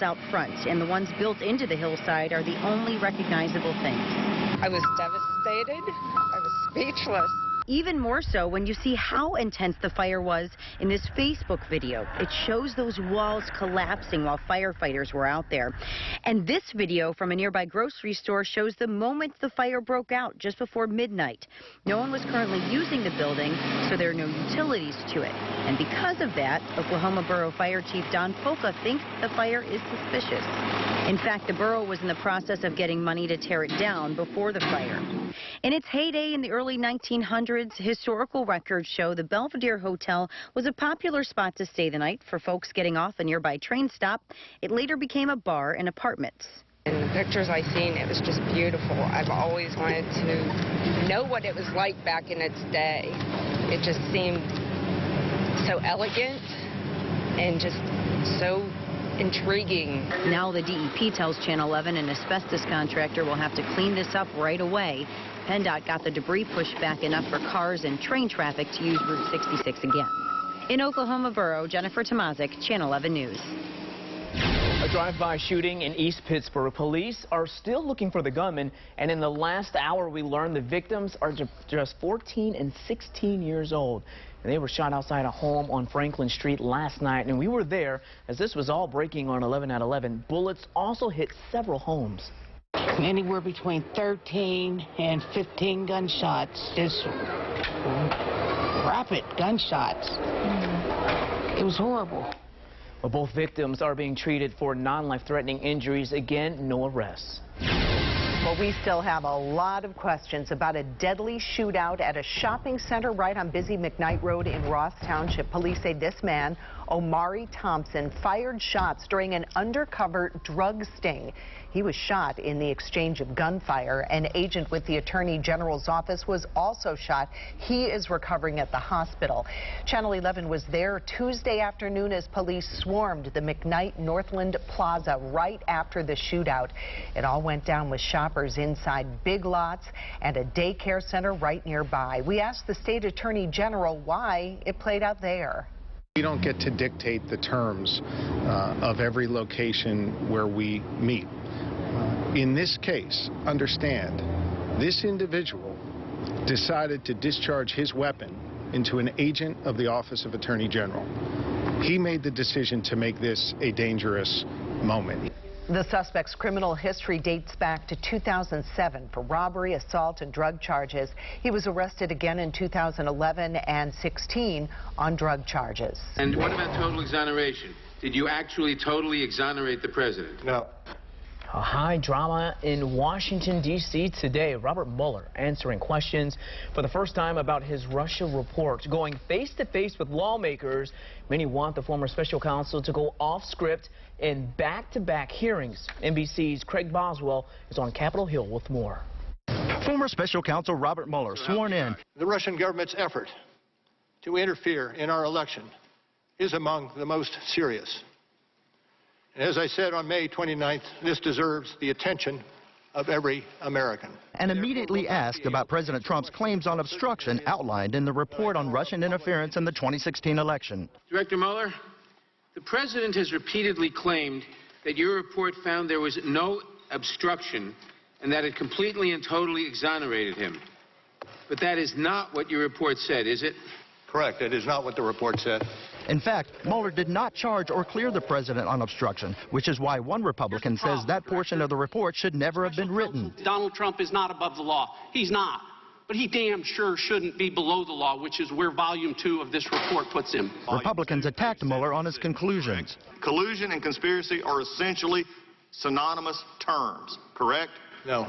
out front, and the ones built into the hillside are the only recognizable things. I was devastated. I was speechless. Even more so when you see how intense the fire was in this Facebook video. It shows those walls collapsing while firefighters were out there. And this video from a nearby grocery store shows the moment the fire broke out just before midnight. No one was currently using the building, so there are no utilities to it. And because of that, Oklahoma Borough Fire Chief Don Polka thinks the fire is suspicious. In fact, the borough was in the process of getting money to tear it down before the fire. In its heyday in the early 1900s, historical records show the Belvedere Hotel was a popular spot to stay the night for folks getting off a nearby train stop. It later became a bar and apartments. In the pictures I've seen, it was just beautiful. I've always wanted to know what it was like back in its day. It just seemed so elegant and just so intriguing. Now the DEP tells Channel 11 an asbestos contractor will have to clean this up right away. PennDOT got the debris pushed back enough for cars and train traffic to use Route 66 again. In Oklahoma Borough, Jennifer Tomazik, Channel 11 News. A drive-by shooting in East Pittsburgh. Police are still looking for the gunman, and in the last hour we learned the victims are just 14 and 16 years old. And they were shot outside a home on Franklin Street last night, and we were there as this was all breaking on 11 at 11. Bullets also hit several homes. Anywhere between 13 and 15 gunshots, just rapid gunshots. It was horrible. Well, both victims are being treated for non-life-threatening injuries. Again, no arrests. Well, we still have a lot of questions about a deadly shootout at a shopping center right on busy McKnight Road in Ross Township. Police say this man, Omari Thompson, fired shots during an undercover drug sting. He was shot in the exchange of gunfire. An agent with the Attorney General's office was also shot. He is recovering at the hospital. Channel 11 was there Tuesday afternoon as police swarmed the McKnight Northland Plaza right after the shootout. It all went down with shoppers inside Big Lots and a daycare center right nearby. We asked the state attorney general why it played out there. We don't get to dictate the terms of every location where we meet. In this case, understand, this individual decided to discharge his weapon into an agent of the Office of Attorney General. He made the decision to make this a dangerous moment. The suspect's criminal history dates back to 2007 for robbery, assault, and drug charges. He was arrested again in 2011 and 16 on drug charges. And what about total exoneration? Did you actually totally exonerate the president? No. A high drama in Washington, D.C. today. Robert Mueller answering questions for the first time about his Russia report, going face-to-face with lawmakers. Many want the former special counsel to go off script in back-to-back hearings. NBC's Craig Boswell is on Capitol Hill with more. Former special counsel Robert Mueller sworn in. The Russian government's effort to interfere in our election is among the most serious. As I said on May 29th, this deserves the attention of every American. And immediately asked about President Trump's claims on obstruction outlined in the report on Russian interference in the 2016 election. Director Mueller, the president has repeatedly claimed that your report found there was no obstruction and that it completely and totally exonerated him. But that is not what your report said, is it? Correct. It is not what the report said. In fact, Mueller did not charge or clear the president on obstruction, which is why one Republican says that portion of the report should never have been written. Donald Trump is not above the law. He's not. But he damn sure shouldn't be below the law, which is where Volume 2 of this report puts him. Republicans attacked Mueller on his conclusions. Collusion and conspiracy are essentially synonymous terms, correct? No.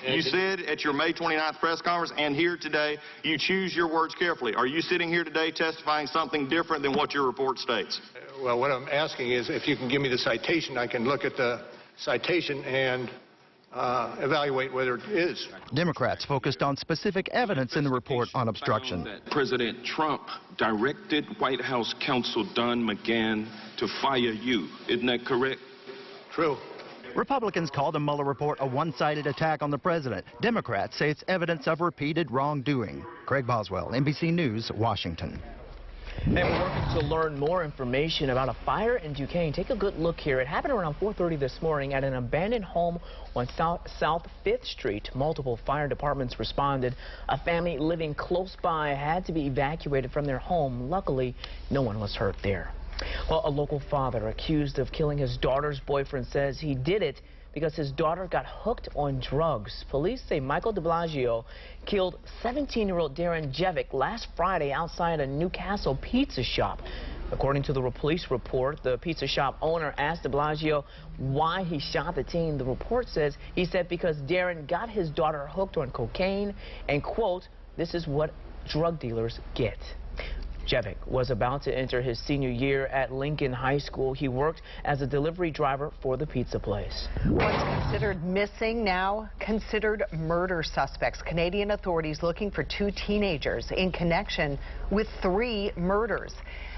You said at your May 29th press conference and here today, you choose your words carefully. Are you sitting here today testifying something different than what your report states? Well, what I'm asking is if you can give me the citation, I can look at the citation and evaluate whether it is. Democrats focused on specific evidence in the report on obstruction. President Trump directed White House counsel Don McGahn to fire you. Isn't that correct? True. Republicans called the Mueller report a one-sided attack on the president. Democrats say it's evidence of repeated wrongdoing. Craig Boswell, NBC News, Washington. And we're working to learn more information about a fire in Duquesne. Take a good look here. It happened around 4:30 this morning at an abandoned home on South 5th Street. Multiple fire departments responded. A family living close by had to be evacuated from their home. Luckily, no one was hurt there. Well, a local father accused of killing his daughter's boyfriend says he did it because his daughter got hooked on drugs. Police say Michael de Blasio killed 17-year-old Darren Jevick last Friday outside a Newcastle pizza shop. According to the police report, the pizza shop owner asked de Blasio why he shot the teen. The report says he said because Darren got his daughter hooked on cocaine and, quote, "This is what drug dealers get." Jevick was about to enter his senior year at Lincoln High School. He worked as a delivery driver for the pizza place. Once considered missing, now considered murder suspects. Canadian authorities looking for 2 teenagers in connection with 3 murders.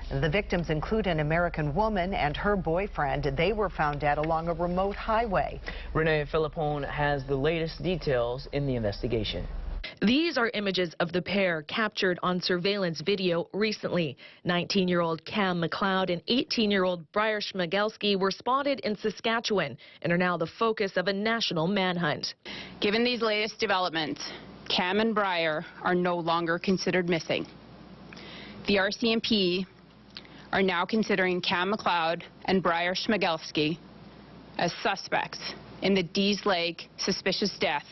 The victims include an American woman and her boyfriend. They were found dead along a remote highway. Renee Philippone has the latest details in the investigation. These are images of the pair captured on surveillance video recently. 19-year-old Cam McLeod and 18-year-old Briar Schmigelski were spotted in Saskatchewan and are now the focus of a national manhunt. Given these latest developments, Cam and Briar are no longer considered missing. The RCMP are now considering Cam McLeod and Briar Schmigelski as suspects in the Dease Lake suspicious death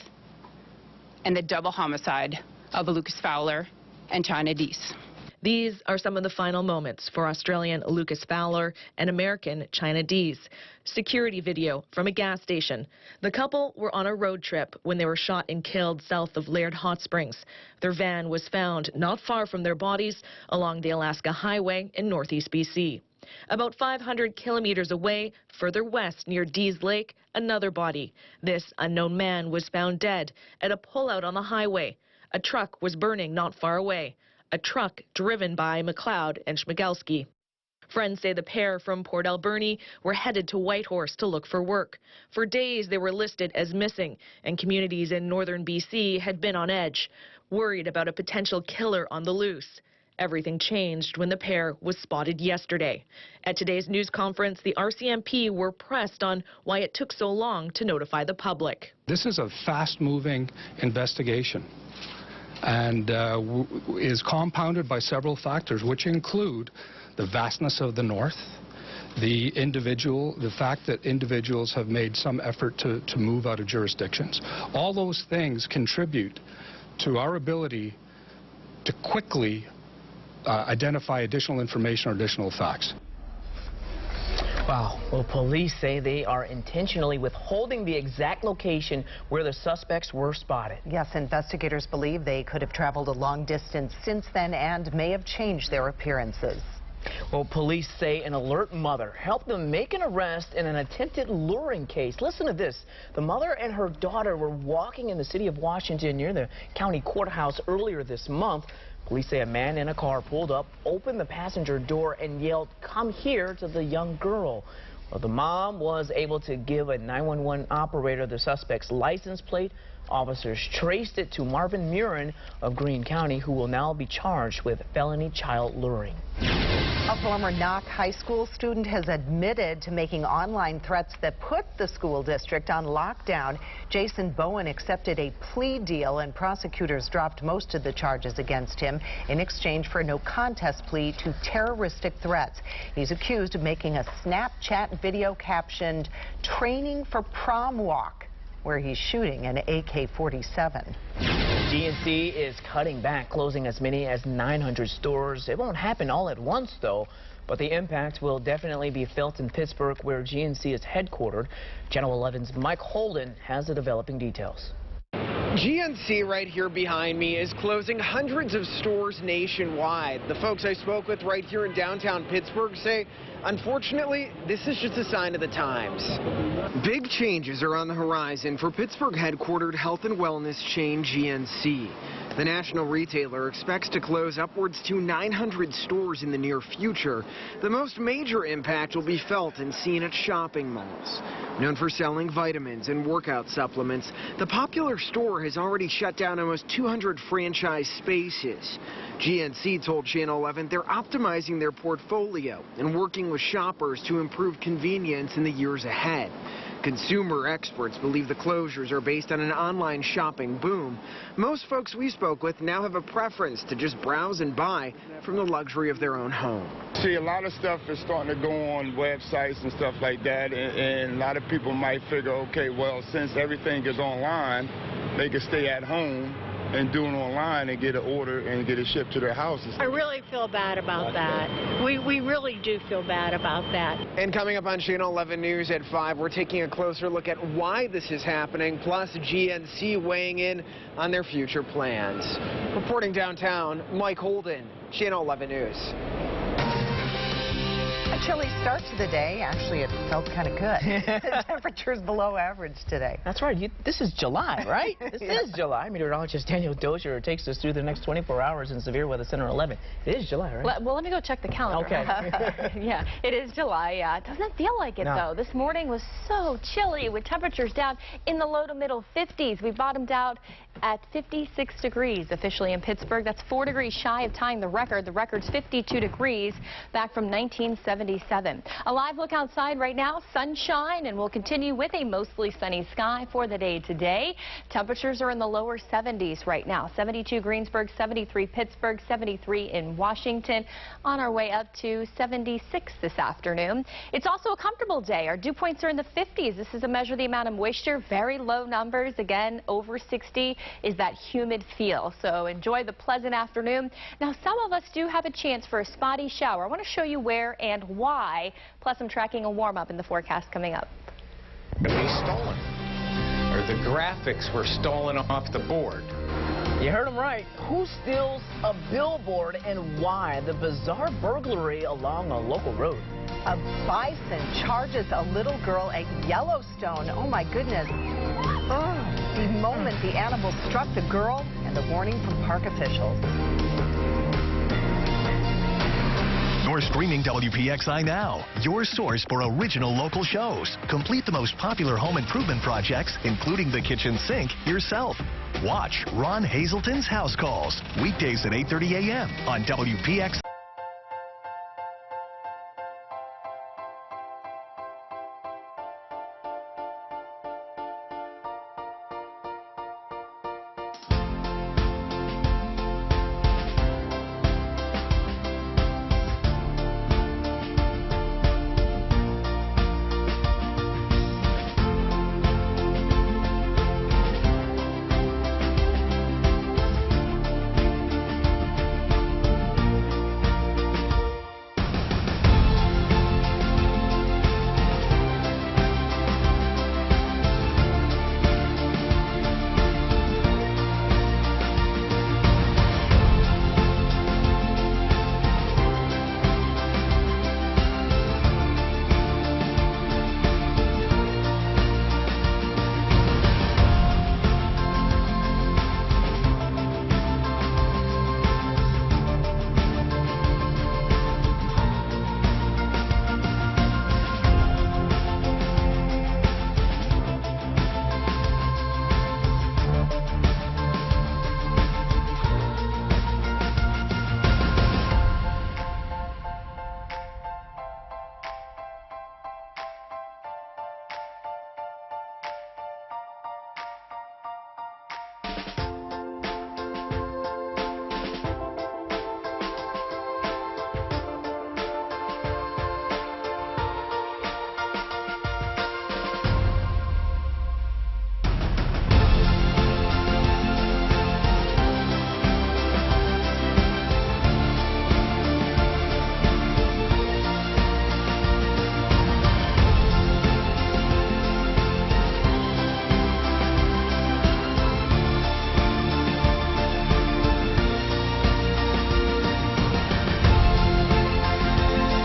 and the double homicide of Lucas Fowler and China Dease. These are some of the final moments for Australian Lucas Fowler and American China Dease. Security video from a gas station. The couple were on a road trip when they were shot and killed south of Laird Hot Springs. Their van was found not far from their bodies along the Alaska Highway in northeast BC. About 500 kilometers away, further west near Dease Lake, another body. This unknown man was found dead at a pullout on the highway. A truck was burning not far away. A truck driven by McLeod and Schmigelski. Friends say the pair from Port Alberni were headed to Whitehorse to look for work. For days they were listed as missing, and communities in northern BC had been on edge, worried about a potential killer on the loose. Everything changed when the pair was spotted yesterday. At today's news conference, the RCMP were pressed on why it took so long to notify the public. This is a fast-moving investigation and is compounded by several factors, which include the vastness of the North, the fact that individuals have made some effort to move out of jurisdictions. All those things contribute to our ability to quickly identify additional information or additional facts. Wow. Well, police say they are intentionally withholding the exact location where the suspects were spotted. Yes, investigators believe they could have traveled a long distance since then and may have changed their appearances. Well, police say an alert mother helped them make an arrest in an attempted luring case. Listen to this. The mother and her daughter were walking in the city of Washington near the county courthouse earlier this month. Police say a man in a car pulled up, opened the passenger door, and yelled, "Come here," to the young girl. Well, the mom was able to give a 911 operator the suspect's license plate. Officers traced it to Marvin Murin of Greene County, who will now be charged with felony child luring. A former Knock High School student has admitted to making online threats that put the school district on lockdown. Jason Bowen accepted a plea deal, and prosecutors dropped most of the charges against him in exchange for a no-contest plea to terroristic threats. He's accused of making a Snapchat video captioned "Training for Prom Walk," where he's shooting an AK-47. GNC is cutting back, closing as many as 900 stores. It won't happen all at once, though, but the impact will definitely be felt in Pittsburgh, where GNC is headquartered. Channel 11's Mike Holden has the developing details. GNC right here behind me is closing hundreds of stores nationwide. The folks I spoke with right here in downtown Pittsburgh say, unfortunately, this is just a sign of the times. Big changes are on the horizon for Pittsburgh headquartered health and wellness chain GNC. The national retailer expects to close upwards to 900 stores in the near future. The most major impact will be felt and seen at shopping malls. Known for selling vitamins and workout supplements, the popular store has already shut down almost 200 franchise spaces. GNC told Channel 11 they're optimizing their portfolio and working with shoppers to improve convenience in the years ahead. Consumer experts believe the closures are based on an online shopping boom. Most folks we spoke with now have a preference to just browse and buy from the luxury of their own home. See, a lot of stuff is starting to go on websites and stuff like that, and a lot of people might figure, okay, well, since everything is online, they can stay at home and do it online and get an order and get it shipped to their houses. I really feel bad about that. We really do feel bad about that. And coming up on Channel 11 News at 5, we're taking a closer look at why this is happening, plus GNC weighing in on their future plans. Reporting downtown, Mike Holden, Channel 11 News. A chilly start to the day. Actually, it felt kind of good. The temperature's below average today. That's right. This is July, right? This is July. Meteorologist Daniel Dozier takes us through the next 24 hours in Severe Weather Center 11. It is July, right? Well, let me go check the calendar. Okay. Yeah, it is July. Yeah, it doesn't feel like it, though. This morning was so chilly with temperatures down in the low to middle 50s. We bottomed out at 56 degrees officially in Pittsburgh. That's 4 degrees shy of tying the record. The record's 52 degrees back from 1977. A live look outside right now, sunshine, and we'll continue with a mostly sunny sky for the day today. Temperatures are in the lower 70s right now. 72 Greensburg, 73 Pittsburgh, 73 in Washington. On our way up to 76 this afternoon. It's also a comfortable day. Our dew points are in the 50s. This is a measure of the amount of moisture. Very low numbers. Again, over 60 is that humid feel. So enjoy the pleasant afternoon. Now, some of us do have a chance for a spotty shower. I want to show you where and why. Plus, I'm tracking a warm up in the forecast coming up. Be stolen, or the graphics were stolen off the board. You heard him right. Who steals a billboard and why? The bizarre burglary along a local road. A bison charges a little at Yellowstone. Oh, my goodness. The moment the animal struck the girl and the warning from park officials. You're streaming WPXI now, your source for original local shows. Complete the most popular home improvement projects, including the kitchen sink, yourself. Watch Ron Hazelton's House Calls, weekdays at 8:30 a.m. on WPXI.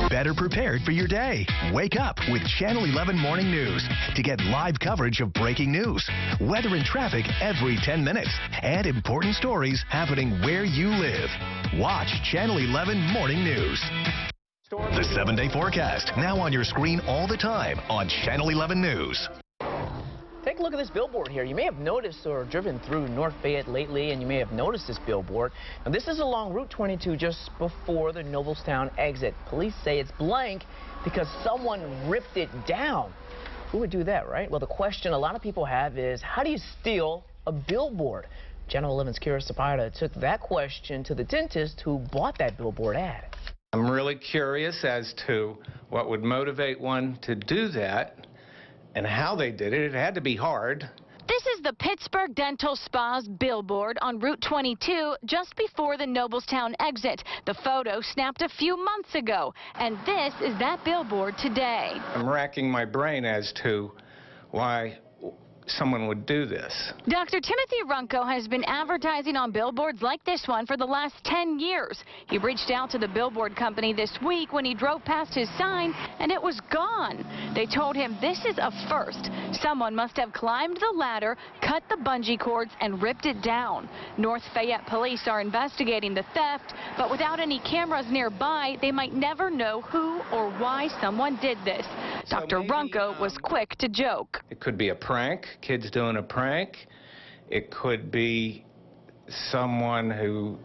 Better prepared for your day. Wake up with Channel 11 Morning News to get live coverage of breaking news, weather and traffic every 10 minutes, and important stories happening where you live. Watch Channel 11 Morning News. The 7-day forecast, now on your screen all the time on Channel 11 News. Take a look at this billboard here. You may have noticed or driven through North Fayette lately, and you may have noticed this billboard. Now, this is along Route 22 just before the Noblestown exit. Police say it's blank because someone ripped it down. Who would do that, right? Well, the question a lot of people have is, how do you steal a billboard? Channel 11's Kira Zapata took that question to the dentist who bought that billboard ad. I'm really curious as to what would motivate one to do that and how they did it. It had to be hard. This is the Pittsburgh Dental Spa's billboard on Route 22 just before the Noblestown exit. The photo snapped a few months ago, and this is that billboard today. I'm racking my brain as to why someone would do this. Dr. Timothy Runco has been advertising on billboards like this one for the last 10 years. He reached out to the billboard company this week when he drove past his sign and it was gone. They told him this is a first. Someone must have climbed the ladder, cut the bungee cords, and ripped it down. North Fayette police are investigating the theft, but without any cameras nearby, they might never know who or why someone did this. Dr. Runco was quick to joke. It could be a prank, kids doing a prank. It could be someone who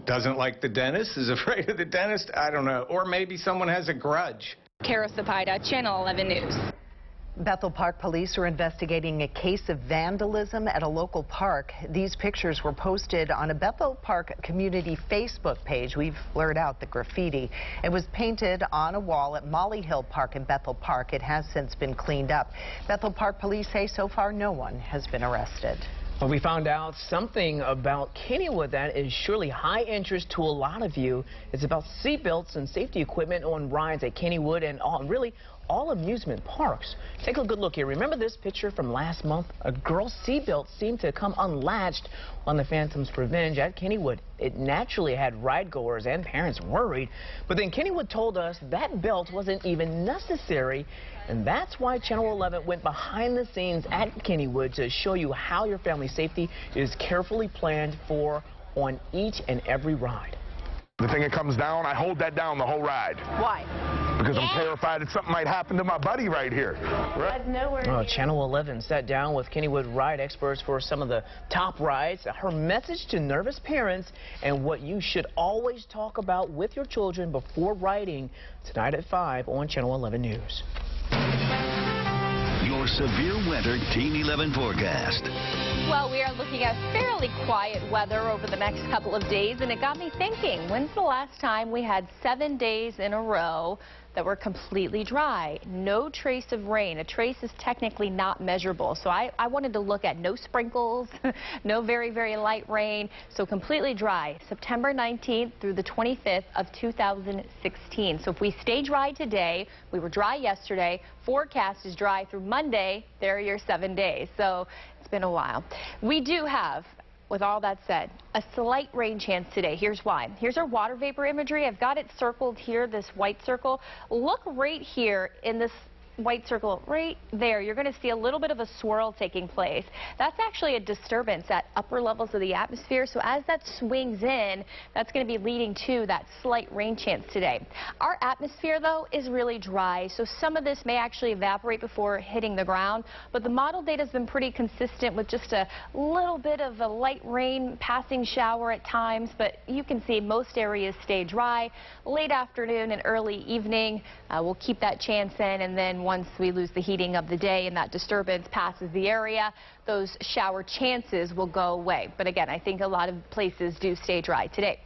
doesn't like the dentist, is afraid of the dentist. I don't know. Or maybe someone has a grudge. Kara Sapida, Channel 11 News. Bethel Park police are investigating a case of vandalism at a local park. These pictures were posted on a Bethel Park community Facebook page. We've blurred out the graffiti. It was painted on a wall at Molly Hill Park in Bethel Park. It has since been cleaned up. Bethel Park police say so far no one has been arrested. Well, we found out something about Kennywood that is surely high interest to a lot of you. It's about seatbelts and safety equipment on rides at Kennywood and really all amusement parks. Take a good look here. Remember this picture from last month? A girl's seatbelt seemed to come unlatched on the Phantom's Revenge at Kennywood. It naturally had ride-goers and parents worried, but then Kennywood told us that belt wasn't even necessary, and that's why Channel 11 went behind the scenes at Kennywood to show you how your family's safety is carefully planned for on each and every ride. The thing that comes down, I hold that down the whole ride. Why? Because I'm terrified that something might happen to my buddy right here. Right? Channel 11 sat down with Kennywood ride experts for some of the top rides. Her message to nervous parents and what you should always talk about with your children before riding tonight at 5 on Channel 11 News. Your severe weather Team 11 forecast. Well, we are looking at fairly quiet weather over the next couple of days, and it got me thinking, when's the last time we had 7 days in a row that were completely dry? No trace of rain. A trace is technically not measurable, so I wanted to look at no sprinkles, no very, very light rain, so completely dry. September 19th through the 25th of 2016. So if we stay dry today, we were dry yesterday, forecast is dry through Monday, there are your 7 days. So it's been a while. We do have, with all that said, a slight rain chance today. Here's why. Here's our water vapor imagery. I've got it circled here, this white circle. Look right here in this white circle right there. You're going to see a little bit of a swirl taking place. That's actually a disturbance at upper levels of the atmosphere. So as that swings in, that's going to be leading to that slight rain chance today. Our atmosphere, though, is really dry. So some of this may actually evaporate before hitting the ground. But the model data has been pretty consistent with just a little bit of a light rain passing shower at times. But you can see most areas stay dry. Late afternoon and early evening, we'll keep that chance in, and then once we lose the heating of the day and that disturbance passes the area, those shower chances will go away. But again, I think a lot of places do stay dry today.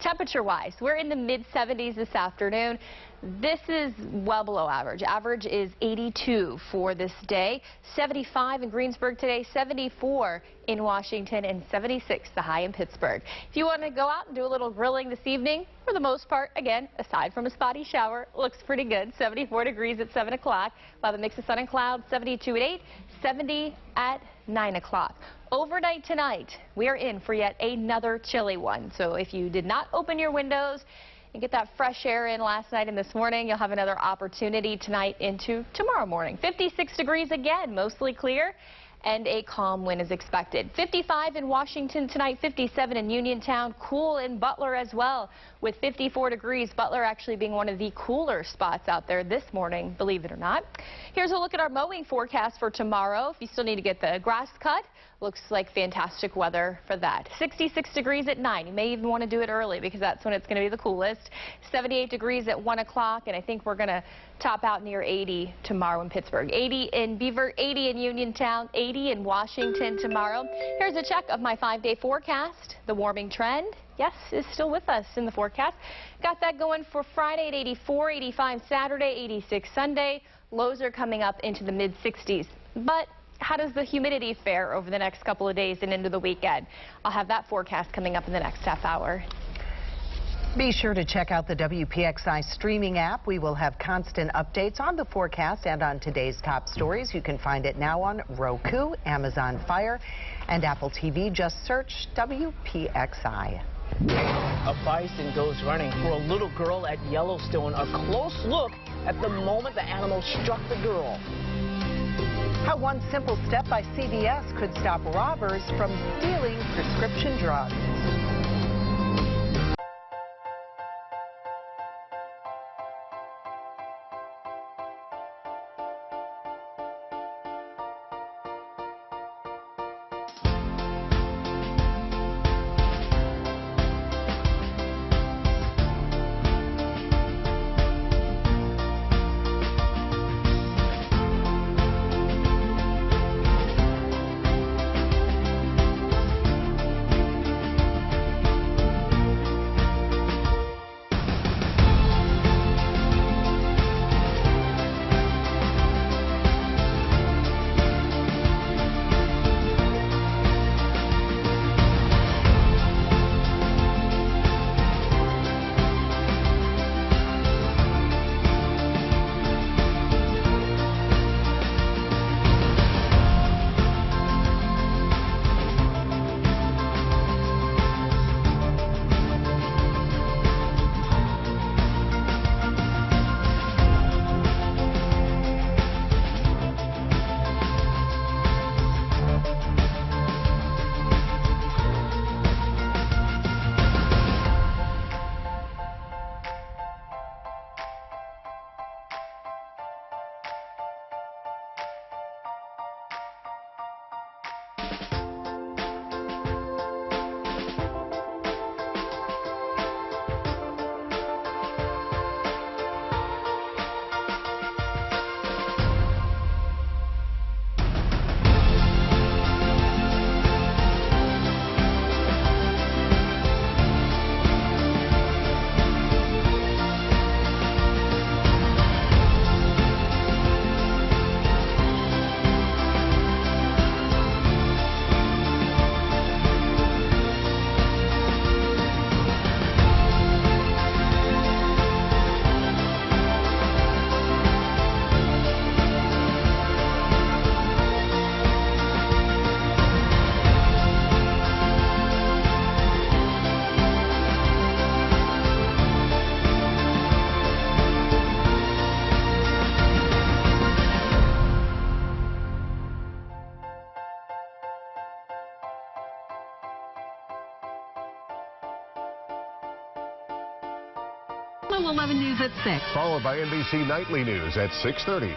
Temperature-wise, we're in the mid-70s this afternoon. This is well below average. Average is 82 for this day. 75 in Greensburg today, 74 in Washington, and 76 the high in Pittsburgh. If you want to go out and do a little grilling this evening, for the most part, again, aside from a spotty shower, looks pretty good. 74 degrees at 7 o'clock. We'll have a mix of sun and clouds, 72 at 8, 70 at 9 o'clock. Overnight tonight, we are in for yet another chilly one. So if you did not open your windows and get that fresh air in last night and this morning, you'll have another opportunity tonight into tomorrow morning. 56 degrees again, mostly clear. and a calm wind is expected. 55 in Washington tonight, 57 in Uniontown, cool in Butler as well, with 54 degrees. Butler actually being one of the cooler spots out there this morning, believe it or not. Here's a look at our mowing forecast for tomorrow. If you still need to get the grass cut, looks like fantastic weather for that. 66 degrees at 9. You may even want to do it early because that's when it's going to be the coolest. 78 degrees at 1 o'clock, and I think we're going to top out near 80 tomorrow in Pittsburgh. 80 in Beaver, 80 in Uniontown, 80 in Washington tomorrow. Here's a check of my 5-day forecast. The warming trend, yes, is still with us in the forecast. Got that going for Friday at 84, 85 Saturday, 86 Sunday. Lows are coming up into the mid-60s. But how does the humidity fare over the next couple of days and into the weekend? I'll have that forecast coming up in the next half hour. Be sure to check out the WPXI streaming app. We will have constant updates on the forecast and on today's top stories. You can find it now on Roku, Amazon Fire, and Apple TV. Just search WPXI. A bison goes running for a little girl at Yellowstone. A close look at the moment the animal struck the girl. How one simple step by CVS could stop robbers from stealing prescription drugs. Channel 11 News at 6. Followed by NBC Nightly News at 6:30.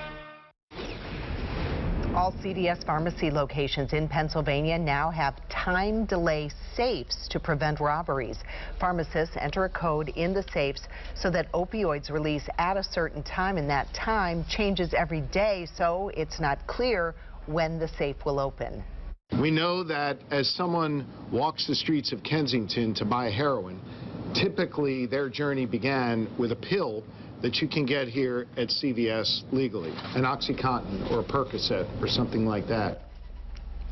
All CVS pharmacy locations in Pennsylvania now have time delay safes to prevent robberies. Pharmacists enter a code in the safes so that opioids release at a certain time, and that time changes every day, so it's not clear when the safe will open. We know that as someone walks the streets of Kensington to buy heroin, typically their journey began with a pill that you can get here at CVS legally, an OxyContin or a Percocet or something like that.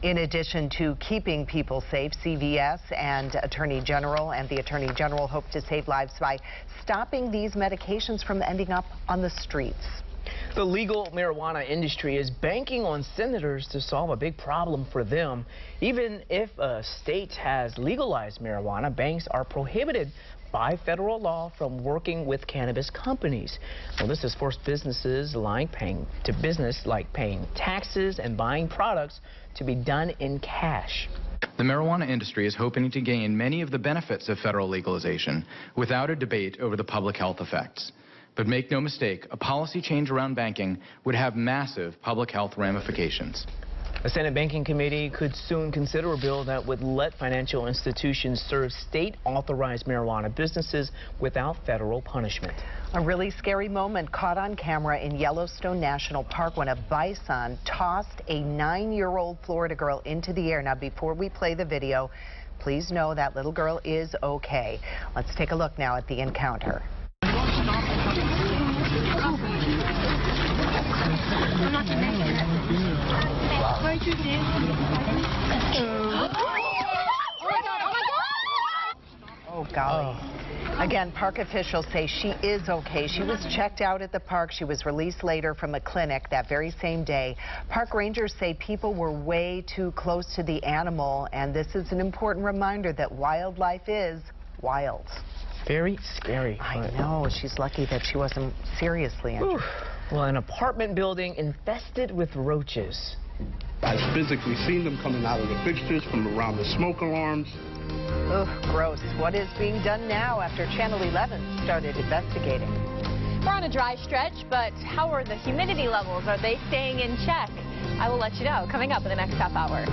In addition to keeping people safe, CVS and the Attorney General hope to save lives by stopping these medications from ending up on the streets. The legal marijuana industry is banking on senators to solve a big problem for them. Even if a state has legalized marijuana, banks are prohibited by federal law from working with cannabis companies. Well, this has forced businesses like paying taxes and buying products to be done in cash. The marijuana industry is hoping to gain many of the benefits of federal legalization without a debate over the public health effects. But make no mistake, a policy change around banking would have massive public health ramifications. The Senate Banking Committee could soon consider a bill that would let financial institutions serve state-authorized marijuana businesses without federal punishment. A really scary moment caught on camera in Yellowstone National Park when a bison tossed a 9-year-old Florida girl into the air. Now, before we play the video, please know that little girl is okay. Let's take a look now at the encounter. Oh, golly. Again, park officials say she is okay. She was checked out at the park. She was released later from a clinic that very same day. Park rangers say people were way too close to the animal, and this is an important reminder that wildlife is wild. Very scary. I know. She's lucky that she wasn't seriously injured. Well, an apartment building infested with roaches. I've physically seen them coming out of the fixtures from around the smoke alarms. Ugh, gross. What is being done now after Channel 11 started investigating? We're on a dry stretch, but how are the humidity levels? Are they staying in check? I will let you know coming up in the next half hour.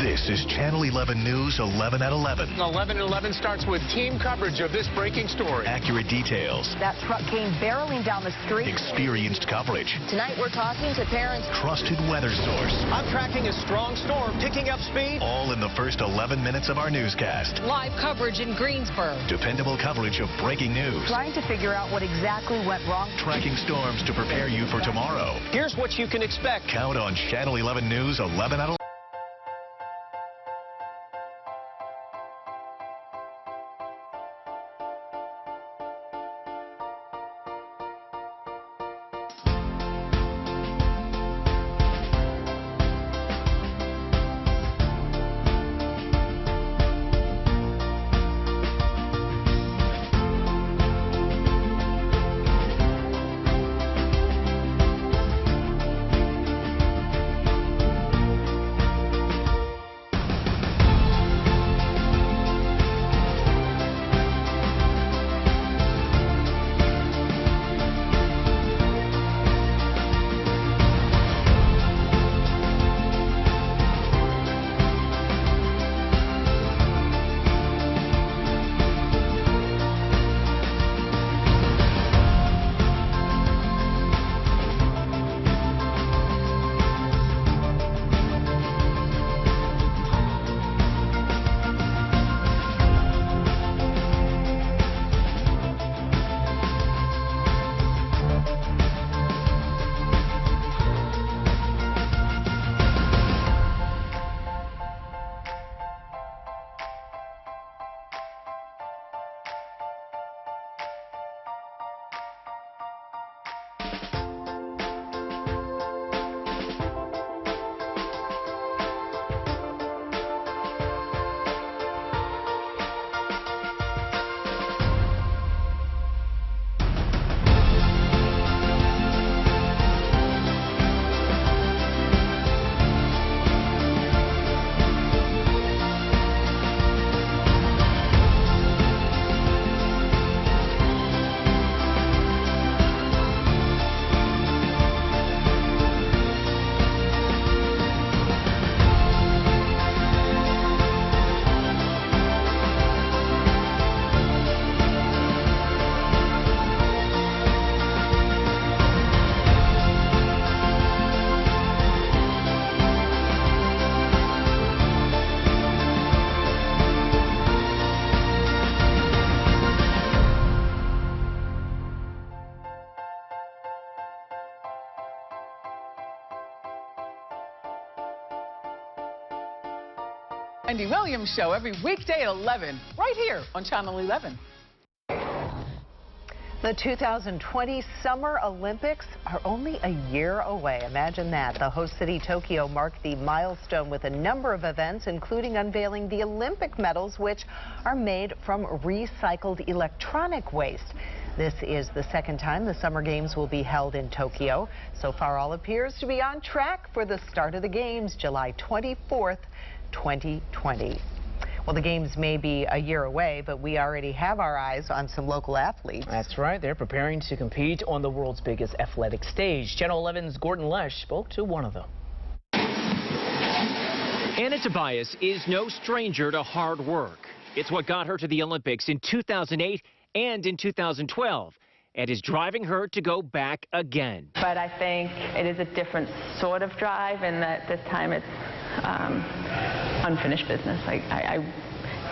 This is Channel 11 News 11 at 11. 11 at 11 starts with team coverage of this breaking story. Accurate details. That truck came barreling down the street. Experienced coverage. Tonight we're talking to parents. Trusted weather source. I'm tracking a strong storm picking up speed. All in the first 11 minutes of our newscast. Live coverage in Greensburg. Dependable coverage of breaking news. Trying to figure out what exactly went wrong. Tracking storms to prepare you for tomorrow. Here's what you can expect. Count on Channel 11 News 11 at 11. Andy Williams Show every weekday at 11, right here on Channel 11. The 2020 Summer Olympics are only a year away. Imagine that. The host city, Tokyo, marked the milestone with a number of events, including unveiling the Olympic medals, which are made from recycled electronic waste. This is the second time the Summer Games will be held in Tokyo. So far, all appears to be on track for the start of the Games, July 24th, 2020. Well, the Games may be a year away, but we already have our eyes on some local athletes. That's right. They're preparing to compete on the world's biggest athletic stage. Channel 11's Gordon Lesh spoke to one of them. Anna Tobias is no stranger to hard work. It's what got her to the Olympics in 2008 and in 2012, and is driving her to go back again. But I think it is a different sort of drive in that this time it's unfinished business. I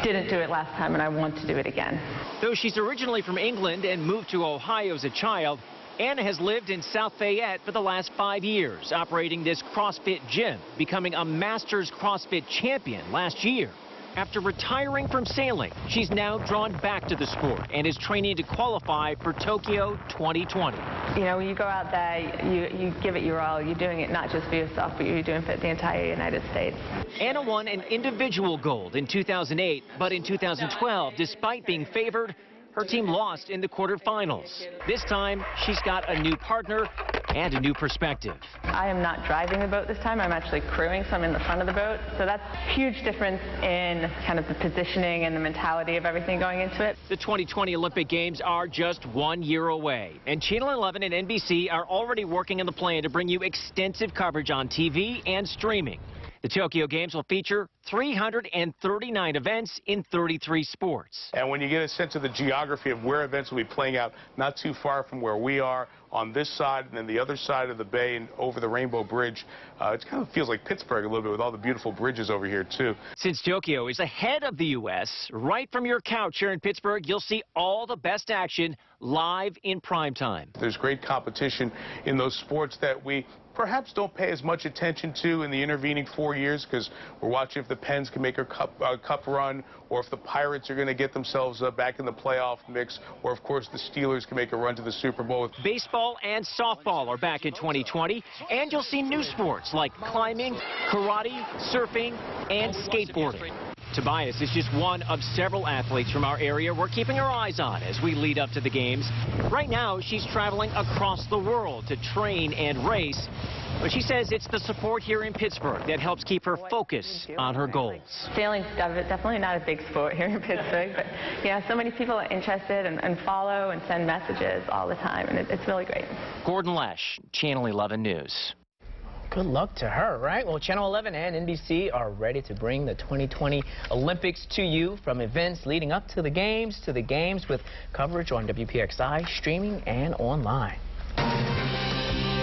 didn't do it last time and I want to do it again. Though she's originally from England and moved to Ohio as a child, Anna has lived in South Fayette for the last 5 years, operating this CrossFit gym, becoming a Masters CrossFit champion last year. After retiring from sailing, she's now drawn back to the sport and is training to qualify for Tokyo 2020. You know, when you go out there, you give it your all. You're doing it not just for yourself, but you're doing it for the entire United States. Anna won an individual gold in 2008, but in 2012, despite being favored, her team lost in the quarterfinals. This time, she's got a new partner and a new perspective. I am not driving the boat this time. I'm actually crewing, so I'm in the front of the boat. So that's a huge difference in kind of the positioning and the mentality of everything going into it. The 2020 Olympic Games are just 1 year away, and Channel 11 and NBC are already working on the plan to bring you extensive coverage on TV and streaming. The Tokyo Games will feature 339 events in 33 sports. And when you get a sense of the geography of where events will be playing out, not too far from where we are, on this side and then the other side of the bay and over the Rainbow Bridge, it kind of feels like Pittsburgh a little bit with all the beautiful bridges over here, too. Since Tokyo is ahead of the U.S., right from your couch here in Pittsburgh, you'll see all the best action live in prime time. There's great competition in those sports that we perhaps don't pay as much attention to in the intervening 4 years, because we're watching if the Pens can make a cup run, or if the Pirates are going to get themselves back in the playoff mix, or of course the Steelers can make a run to the Super Bowl. Baseball and softball are back in 2020, and you'll see new sports like climbing, karate, surfing, and skateboarding. Tobias is just one of several athletes from our area we're keeping our eyes on as we lead up to the Games. Right now, she's traveling across the world to train and race, but she says it's the support here in Pittsburgh that helps keep her focused on her goals. Sailing's definitely not a big sport here in Pittsburgh, but yeah, so many people are interested and follow and send messages all the time, and it's really great. Gordon Lesh, Channel 11 News. Good luck to her, right? Well, Channel 11 and NBC are ready to bring the 2020 Olympics to you, from events leading up to the Games with coverage on WPXI, streaming, and online.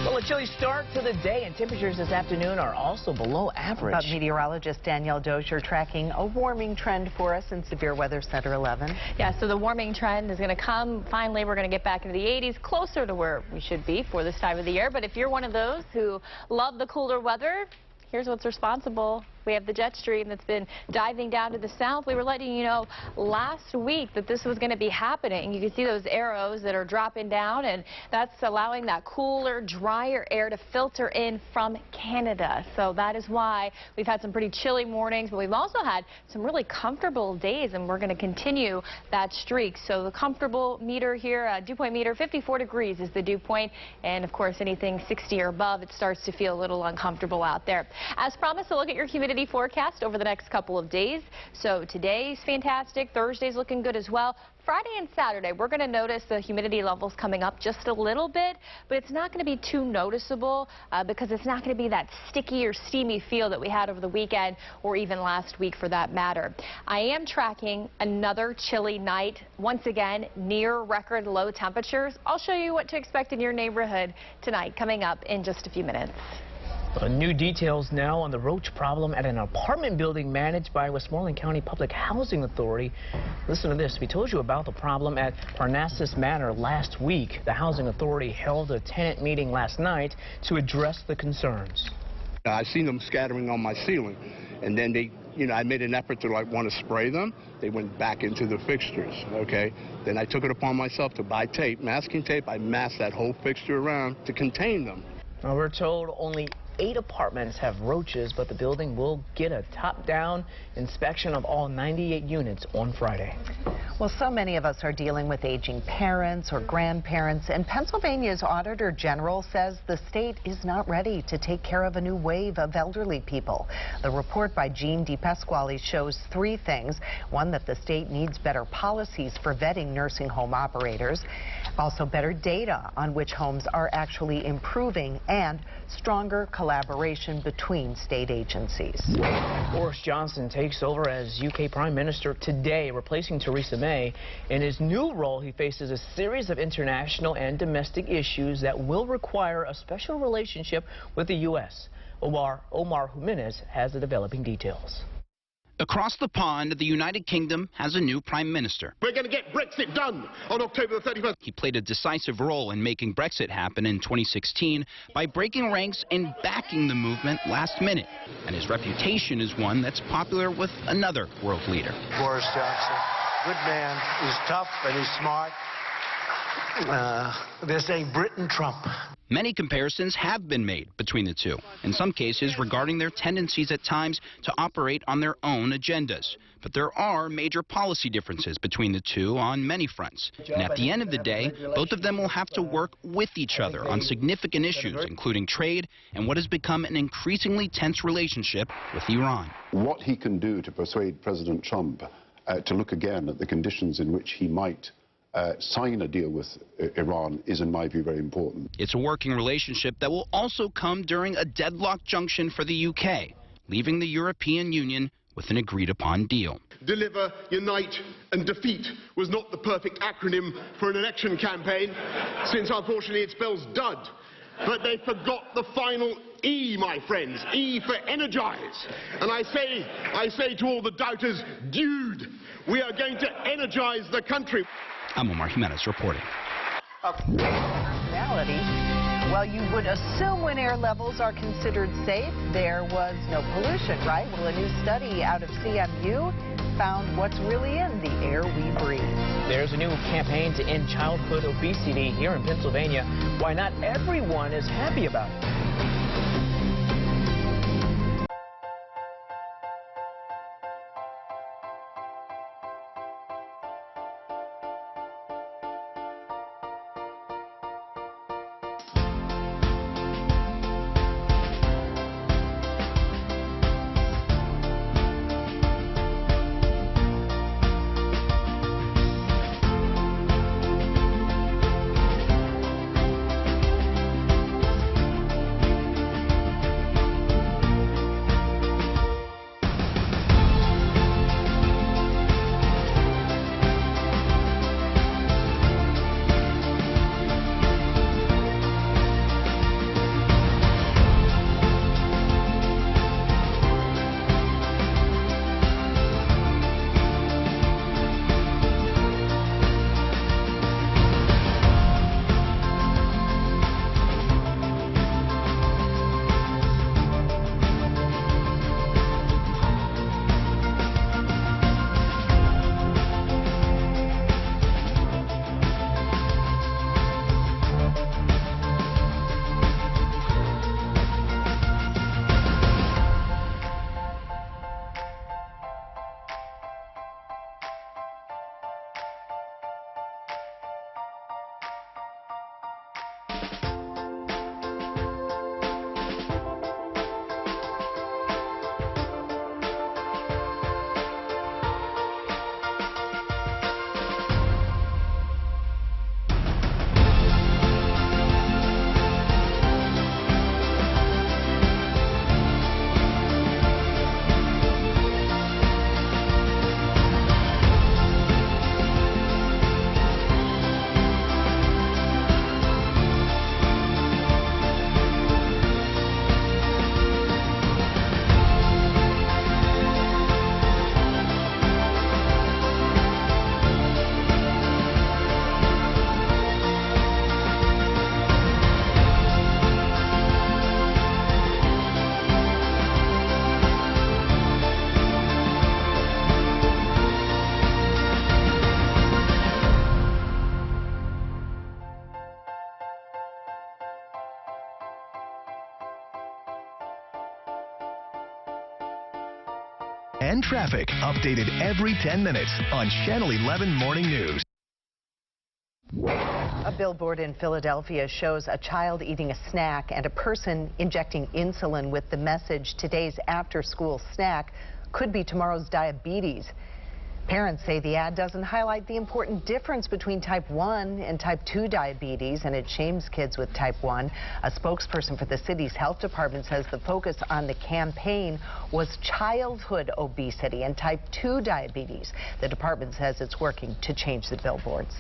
Well, a chilly start to the day, and temperatures this afternoon are also below average. But meteorologist Danielle Dozier tracking a warming trend for us in Severe Weather Center 11. Yeah, so the warming trend is going to come. Finally, we're going to get back into the 80s, closer to where we should be for this time of the year. But if you're one of those who love the cooler weather, here's what's responsible. We have the jet stream that's been diving down to the south. We were letting you know last week that this was going to be happening. You can see those arrows that are dropping down, and that's allowing that cooler, drier air to filter in from Canada. So that is why we've had some pretty chilly mornings, but we've also had some really comfortable days, and we're going to continue that streak. So the comfortable meter here, dew point meter, 54 degrees is the dew point, and of course anything 60 or above, it starts to feel a little uncomfortable out there. As promised, a look at your humidity forecast over the next couple of days. So today's fantastic. Thursday's looking good as well. Friday and Saturday, we're going to notice the humidity levels coming up just a little bit, but it's not going to be too noticeable because it's not going to be that sticky or steamy feel that we had over the weekend or even last week for that matter. I am tracking another chilly night, once again, near record low temperatures. I'll show you what to expect in your neighborhood tonight, coming up in just a few minutes. New details now on the roach problem at an apartment building managed by Westmoreland County Public Housing Authority. Listen to this. We told you about the problem at Parnassus Manor last week. The Housing Authority held a tenant meeting last night to address the concerns. I seen them scattering on my ceiling, and then they I made an effort to want to spray them. They went back into the fixtures, okay? Then I took it upon myself to buy tape, masking tape. I masked that whole fixture around to contain them. Now, we're told only 8 apartments have roaches, but the building will get a top-down inspection of all 98 units on Friday. Well, so many of us are dealing with aging parents or grandparents, and Pennsylvania's Auditor General says the state is not ready to take care of a new wave of elderly people. The report by Jean DePasquale shows 3 things. One, that the state needs better policies for vetting nursing home operators, also better data on which homes are actually improving, and stronger collaboration between state agencies. Boris Johnson takes over as UK Prime Minister today, replacing Theresa May. In his new role, he faces a series of international and domestic issues that will require a special relationship with the U.S. Omar Jimenez has the developing details. Across the pond, the United Kingdom has a new prime minister. We're going to get Brexit done on October the 31st. He played a decisive role in making Brexit happen in 2016 by breaking ranks and backing the movement last minute. And his reputation is one that's popular with another world leader. Boris Johnson, good man. He's tough and he's smart. They're saying Britain Trump. Many comparisons have been made between the two, in some cases regarding their tendencies at times to operate on their own agendas. But there are major policy differences between the two on many fronts. And at the end of the day, both of them will have to work with each other on significant issues, including trade and what has become an increasingly tense relationship with Iran. What he can do to persuade President Trump to look again at the conditions in which he might sign a deal with Iran is, in my view, very important. It's a working relationship that will also come during a deadlock junction for the UK, leaving the European Union with an agreed-upon deal. Deliver, unite and defeat was not the perfect acronym for an election campaign, since unfortunately it spells dud. But they forgot the final E, my friends. E for energize. And I say to all the doubters, dude, we are going to energize the country. I'm Omar Jimenez reporting. Personality. Well, you would assume when air levels are considered safe, there was no pollution, right? Well, a new study out of CMU found what's really in the air we breathe. There's a new campaign to end childhood obesity here in Pennsylvania. Why not everyone is happy about it? and traffic updated every 10 minutes on Channel 11 Morning News. A billboard in Philadelphia shows a child eating a snack and a person injecting insulin with the message, "Today's after-school snack could be tomorrow's diabetes." Parents say the ad doesn't highlight the important difference between type 1 and type 2 diabetes, and it shames kids with type 1. A spokesperson for the city's health department says the focus on the campaign was childhood obesity and type 2 diabetes. The department says it's working to change the billboards.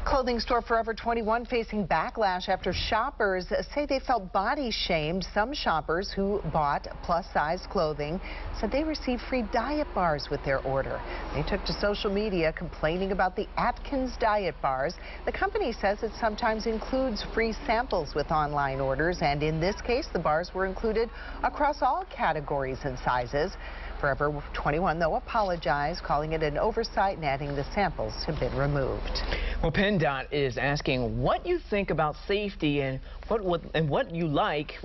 Clothing store Forever 21 facing backlash after shoppers say they felt body shamed. Some shoppers who bought plus-size clothing said they received free diet bars with their order. They took to social media complaining about the Atkins diet bars. The company says it sometimes includes free samples with online orders, and in this case, the bars were included across all categories and sizes. Forever 21, though, apologized, calling it an oversight and adding the samples have been removed. Well, PennDOT is asking what you think about safety and what would you like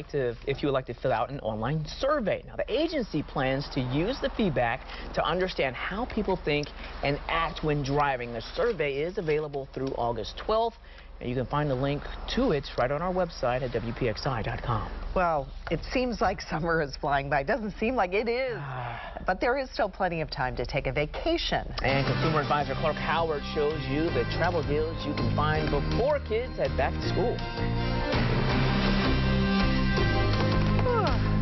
to, if you would like to fill out an online survey. Now, the agency plans to use the feedback to understand how people think and act when driving. The survey is available through August 12th. And you can find the link to it right on our website at WPXI.com. Well, it seems like summer is flying by. It doesn't seem like it is. But there is still plenty of time to take a vacation. And Consumer Advisor Clark Howard shows you the travel deals you can find before kids head back to school.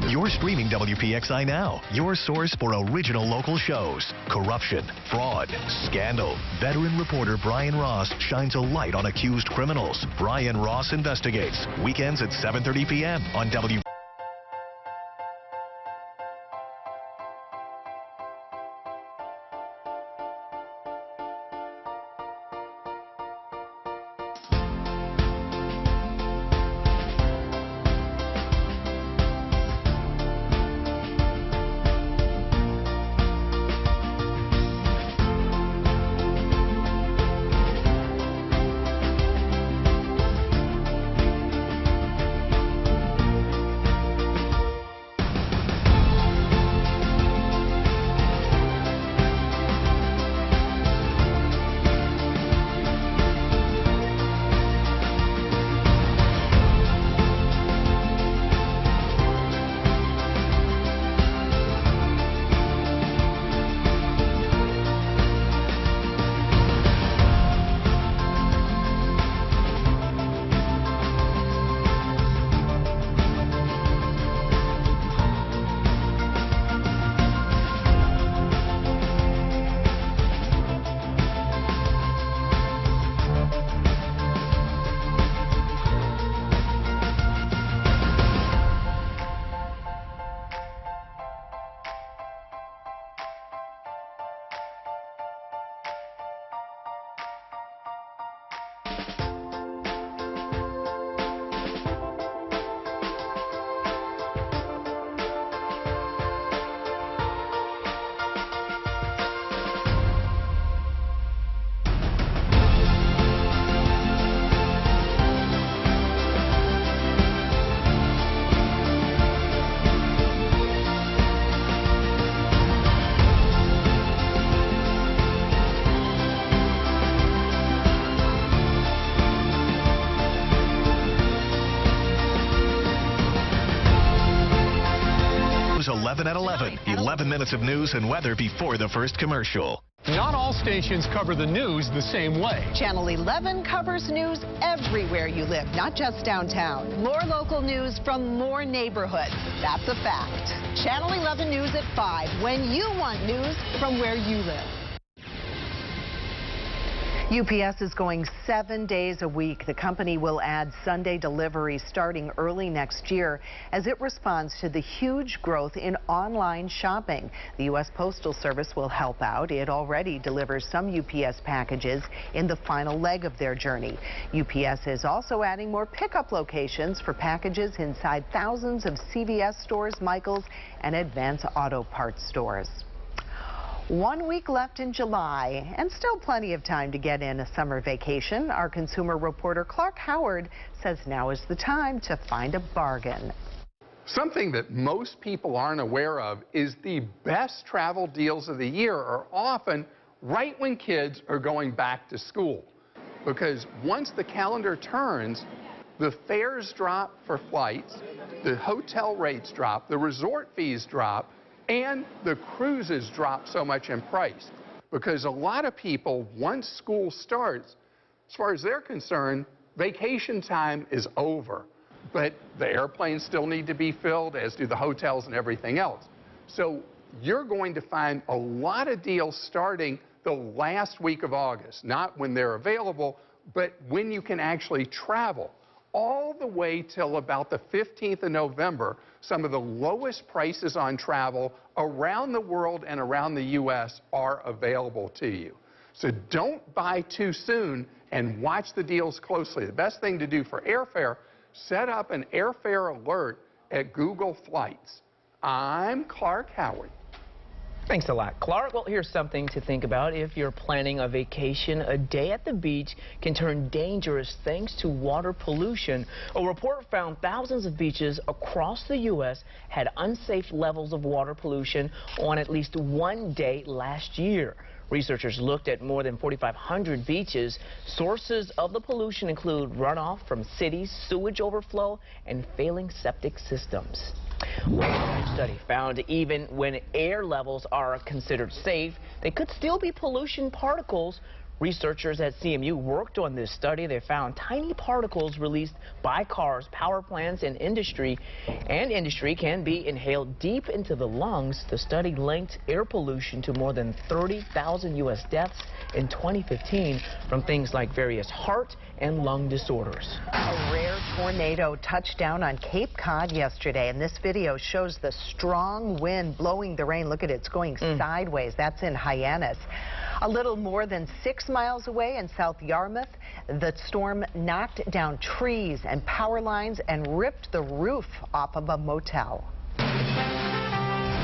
You're streaming WPXI Now, your source for original local shows. Corruption, fraud, scandal. Veteran reporter Brian Ross shines a light on accused criminals. Brian Ross Investigates. Weekends at 7:30 p.m. on WPXI. News 11 at 11. 11 minutes of news and weather before the first commercial. Not all stations cover the news the same way. Channel 11 covers news everywhere you live, not just downtown. More local news from more neighborhoods. That's a fact. Channel 11 News at 5, when you want news from where you live. UPS is going 7 days a week. The company will add Sunday deliveries starting early next year as it responds to the huge growth in online shopping. The U.S. Postal Service will help out. It already delivers some UPS packages in the final leg of their journey. UPS is also adding more pickup locations for packages inside thousands of CVS stores, Michaels, and Advance Auto Parts stores. 1 week left in July, and still plenty of time to get in a summer vacation. Our consumer reporter Clark Howard says now is the time to find a bargain. Something that most people aren't aware of is the best travel deals of the year are often right when kids are going back to school. Because once the calendar turns, the fares drop for flights, the hotel rates drop, the resort fees drop, and the cruises drop so much in price. Because a lot of people, once school starts, as far as they're concerned, vacation time is over. But the airplanes still need to be filled, as do the hotels and everything else. So you're going to find a lot of deals starting the last week of August, not when they're available, but when you can actually travel. All the way till about the 15th of November, some of the lowest prices on travel around the world and around the U.S. are available to you. So don't buy too soon and watch the deals closely. The best thing to do for airfare, set up an airfare alert at Google Flights. I'm Clark Howard. Thanks a lot, Clark. Well, here's something to think about. If you're planning a vacation, a day at the beach can turn dangerous thanks to water pollution. A report found thousands of beaches across the U.S. had unsafe levels of water pollution on at least one day last year. Researchers looked at more than 4,500 beaches. Sources of the pollution include runoff from cities, sewage overflow, and failing septic systems. One study found even when air levels are considered safe, they could still be pollution particles. Researchers at CMU worked on this study. They found tiny particles released by cars, power plants, and industry can be inhaled deep into the lungs. The study linked air pollution to more than 30,000 U.S. deaths in 2015 from things like various heart and lung disorders. A rare tornado touched down on Cape Cod yesterday, and this video shows the strong wind blowing the rain. Look at it, it's going sideways. That's in Hyannis. A little more than 6 miles away in South Yarmouth, the storm knocked down trees and power lines and ripped the roof off of a motel.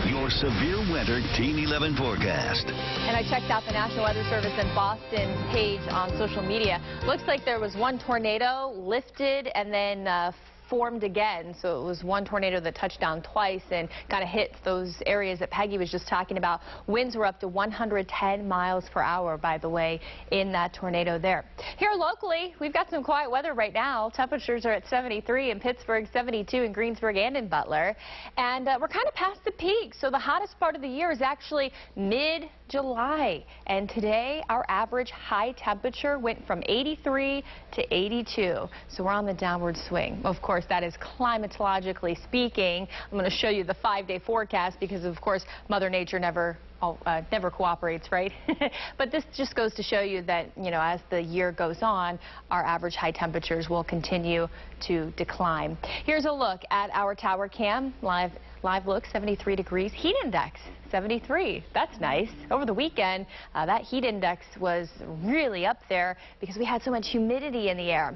Your severe weather Team 11 forecast. And I checked out the National Weather Service in Boston page on social media. Looks like there was one tornado lifted and then formed again. So it was one tornado that touched down twice and kind of hit those areas that Peggy was just talking about. Winds were up to 110 miles per hour, by the way, in that tornado there. Here locally, we've got some quiet weather right now. Temperatures are at 73 in Pittsburgh, 72 in Greensburg and in Butler. And we're kind of past the peak. So the hottest part of the year is actually mid-July. And today, our average high temperature went from 83 to 82. So we're on the downward swing. Of course, that is climatologically speaking. I'm going to show you the 5-day forecast because, of course, Mother Nature never cooperates, right? But this just goes to show you that, you know, as the year goes on, our average high temperatures will continue to decline. Here's a look at our tower cam. Live look, 73 degrees. Heat index, 73. That's nice. Over the weekend, that heat index was really up there because we had so much humidity in the air.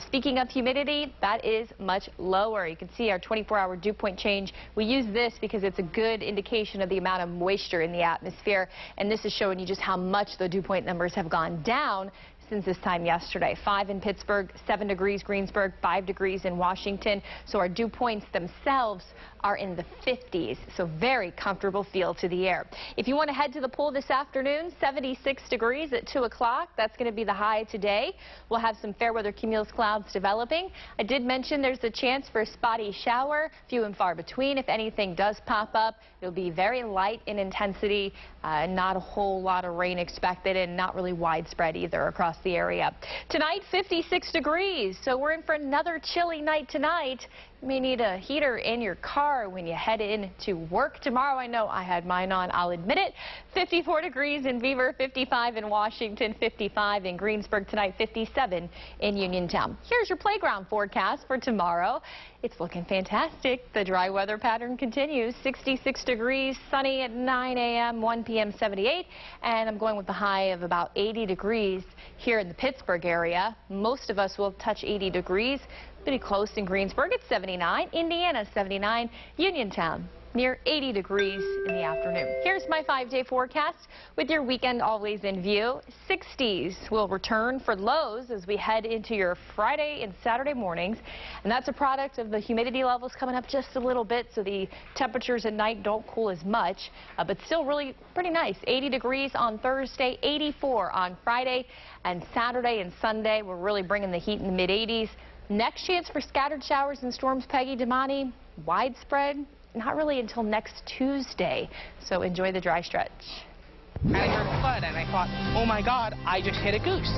Speaking of humidity, that is much lower. You can see our 24-hour dew point change. We use this because it's a good indication of the amount of moisture in the atmosphere, and this is showing you just how much the dew point numbers have gone down since this time yesterday. 5 in Pittsburgh, 7 degrees Greensburg, 5 degrees in Washington. So our dew points themselves are in the 50s. So very comfortable feel to the air. If you want to head to the pool this afternoon, 76 degrees at 2 o'clock. That's going to be the high today. We'll have some fair weather cumulus clouds developing. I did mention there's a chance for a spotty shower, few and far between. If anything does pop up, it'll be very light in intensity, not a whole lot of rain expected, and not really widespread either across the area. Tonight, 56 degrees, so we're in for another chilly night tonight. You may need a heater in your car when you head in to work tomorrow. I know I had mine on, I'll admit it. 54 degrees in Beaver, 55 in Washington, 55 in Greensburg tonight, 57 in Uniontown. Here's your playground forecast for tomorrow. It's looking fantastic. The dry weather pattern continues. 66 degrees, sunny at 9 a.m., 1 p.m. 78, and I'm going with the high of about 80 degrees here in the Pittsburgh area. Most of us will touch 80 degrees. Pretty close in Greensburg at 79, Indiana 79, Uniontown near 80 degrees in the afternoon. Here's my 5-day forecast with your weekend always in view. 60s will return for lows as we head into your Friday and Saturday mornings. And that's a product of the humidity levels coming up just a little bit, so the temperatures at night don't cool as much, but still really pretty nice. 80 degrees on Thursday, 84 on Friday, and Saturday and Sunday we're really bringing the heat in the mid-80s. Next chance for scattered showers and storms, Peggy, Damani, widespread. Not really until next Tuesday, so enjoy the dry stretch. I heard a thud and I thought, oh my God, I just hit a goose.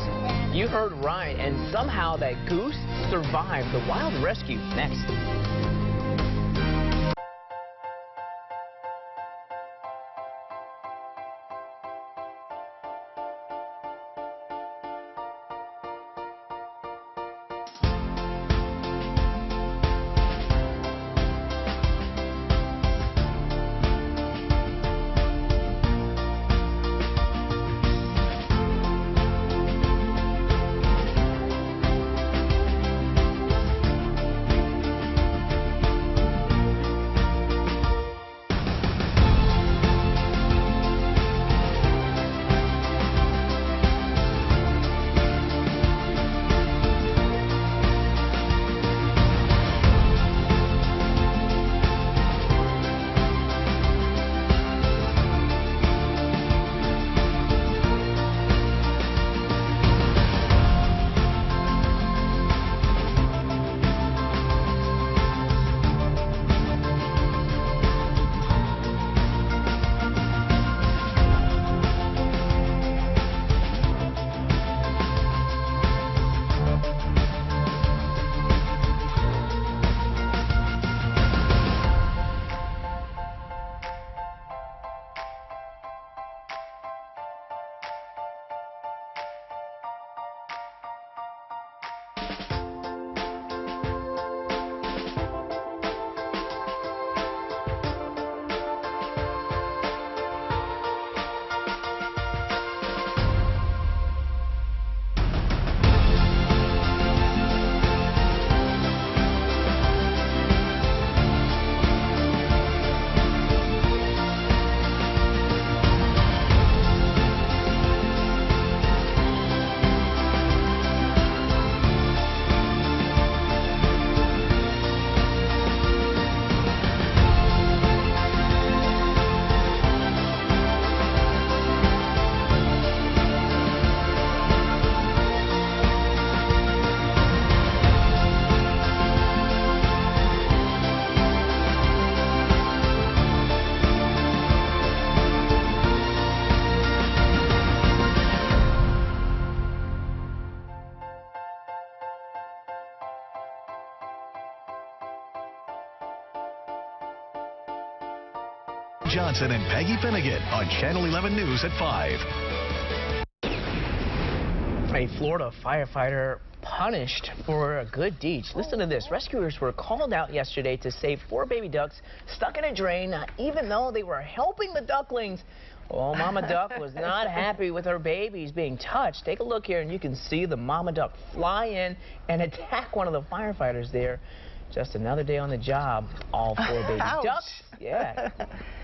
You heard right, and somehow that goose survived the wild rescue. Next. Johnson and Peggy Finnegan on Channel 11 News at 5. A Florida firefighter punished for a good deed. Listen to this. Rescuers were called out yesterday to save 4 baby ducks stuck in a drain, even though they were helping the ducklings. Well, Mama Duck was not happy with her babies being touched. Take a look here, and you can see the Mama Duck fly in and attack one of the firefighters there. Just another day on the job. All 4 baby ducks. Yeah.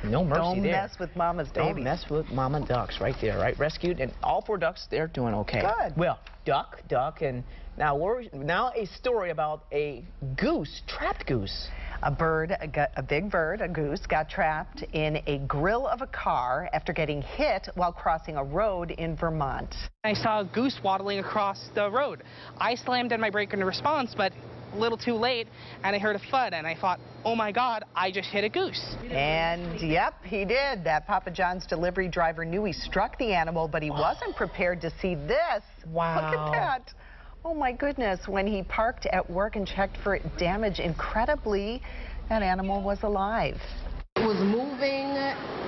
No mercy Don't there. mess with Mama's babies. Don't mess with Mama Ducks right there, right? Rescued, and all 4 ducks, they're doing okay. Good. Well, duck, and now a story about a goose, trapped goose. A big bird, a goose, got trapped in a grill of a car after getting hit while crossing a road in Vermont. I saw a goose waddling across the road. I slammed in my brake in response, but a little too late, and I heard a thud, and I thought, oh my God, I just hit a goose. And yep, he did. That Papa John's delivery driver knew he struck the animal, but he wasn't prepared to see this. Wow. Look at that. Oh my goodness, when he parked at work and checked for damage, incredibly, that animal was alive. It was moving.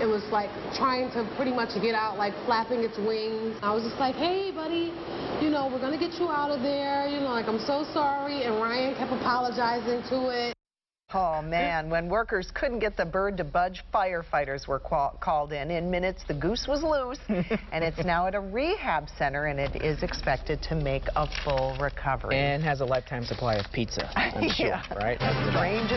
It was like trying to pretty much get out, like flapping its wings. I was just like, hey, buddy, you know, we're going to get you out of there. You know, like, I'm so sorry. And Ryan kept apologizing to it. Oh, man, when workers couldn't get the bird to budge, firefighters were called in. In minutes, the goose was loose, and it's now at a rehab center, and it is expected to make a full recovery. And has a lifetime supply of pizza, I'm sure, right? Strange.